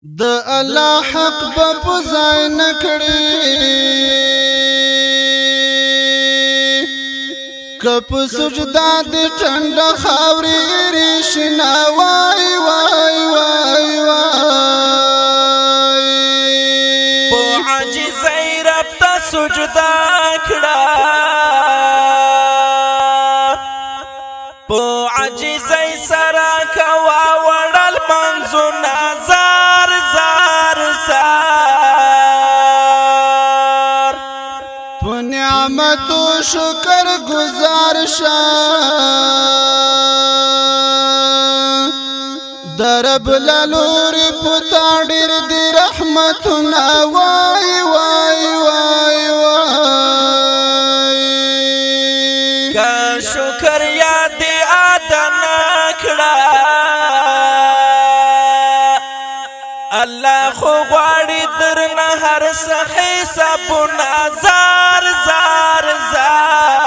د الله حق په ځای نکړي کپ سجدا د ټنډ خاوري ریشنا وای وای وای وای په عجز رب ته سجدا کړه په عجز سره کوا وړل منځونه زار زار زار په نعمتو شکر گزار شه درب لالوري پتا ډېر دی رحمتنا وای وای وای وای کا شکر یاد آدم کړه الله خو غواړي درنه هر څه حسابونه زار زار زار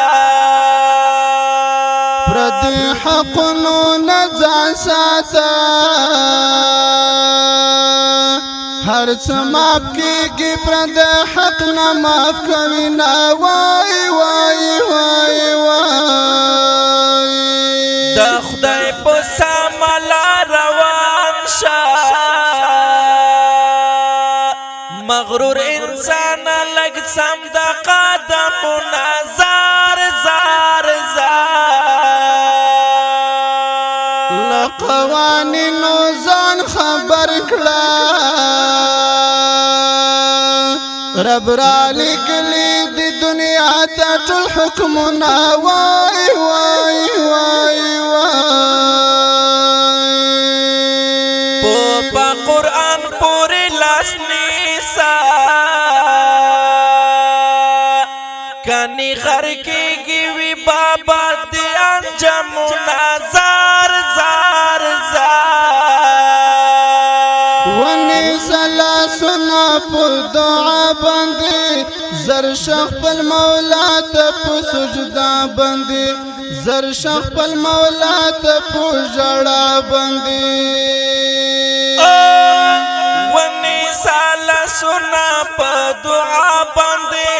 پردي حقونو نه ځان ساته هر څه معاف کېږي پردي حق نه معاف کوي نه وای وای وای وای د خدای په سمه لار روان شه مغرور انسان لگ سم د قدمونه زار زار زار لقوانینو ځان خبر کړه رب را لګلی د دنیا ته ټول حکمونه وای وای وای وای په قرآن پورې لاس نیسا کني غر کېږي وي بابا د انجامونه زار زار زار ونی سلا سنا په دعا باندې زر شخ پل مولا ته په سجدا باندې زر شخ پل مولا ته په ژړا باندې ونی سالا سنا په دعا باندې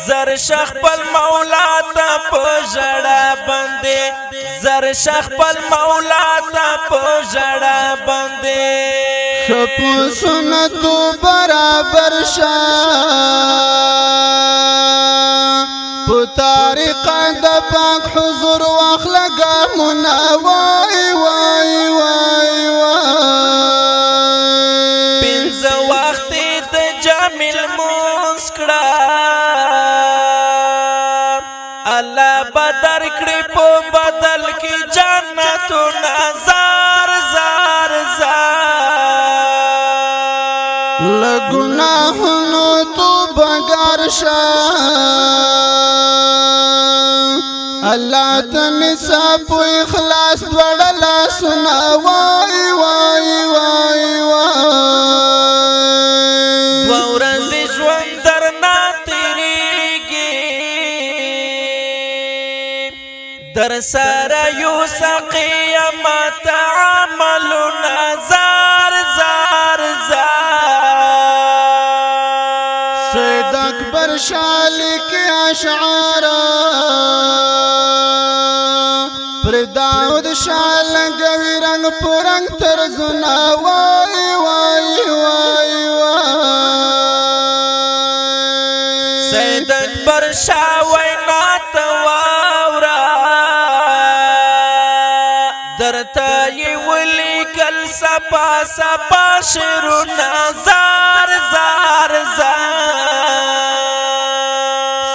زر شخ پل مولا ته په ژړا باندې زر شخ پل مولا ته په ژړا باندې شپو سنتو برابر شا په طریقه د پاک حضور واخلګه منا وای وای وای وای پنځه وخت د جمیل مسکړه الله بدر کړی په بدل کې جنتونه زار زار زار لګناهونو توبه ګار شه الله ته نصاب او اخلاص وړلا سنا وای وای وای وای ورځې ژوند درنا تیریږي در سره یو قیامت عملونه زار زار زار سید اکبر شالک اشعار پر داود شال گوی رنگ پرنگ ترزنا وای وای وای وای سید اکبر شاوی نات واورا درتا یې ولیکل سپا سپا شعرونه زار زار زار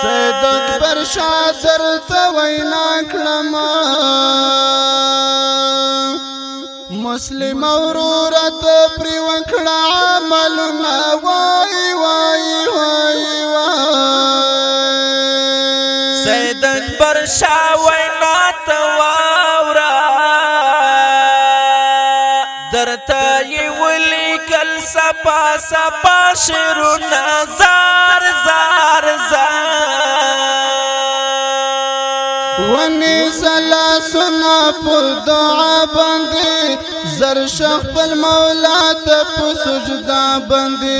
سید اکبر شادر توینا کلما مسلم اورورت پری وکړه عملنا وای وای وای وای سید اکبر شاوی نات واورا درتا یې ولیکل سپا سپا شعرونه زار زار زار ونی سلا سنا په دعا باندې زر شخ پل مولا ته په سجدا باندې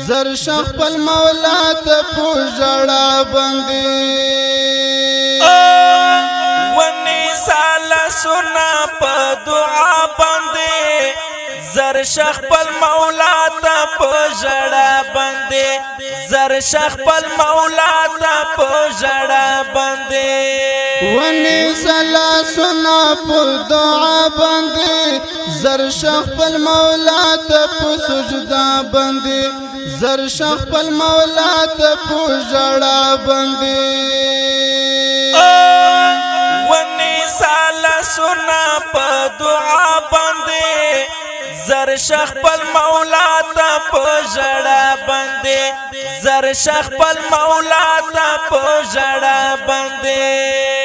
زر شخ پل مولا ته په ژړا باندې ونی سلا سنا په دعا باندې زر شخ پل مولا ته په ژړا باندې زر شخ پل مولا ته په ژړا باندې ونی سلا سنا په دعا باندې زر شخ پل مولا ته په سجدا باندې زر شخ پل مولا ته په ژړا باندې ونی سلا سنا په دعا باندې زر شخ پل مولا ته په ژړا باندې زر شخ پل مولا ته په ژړا باندې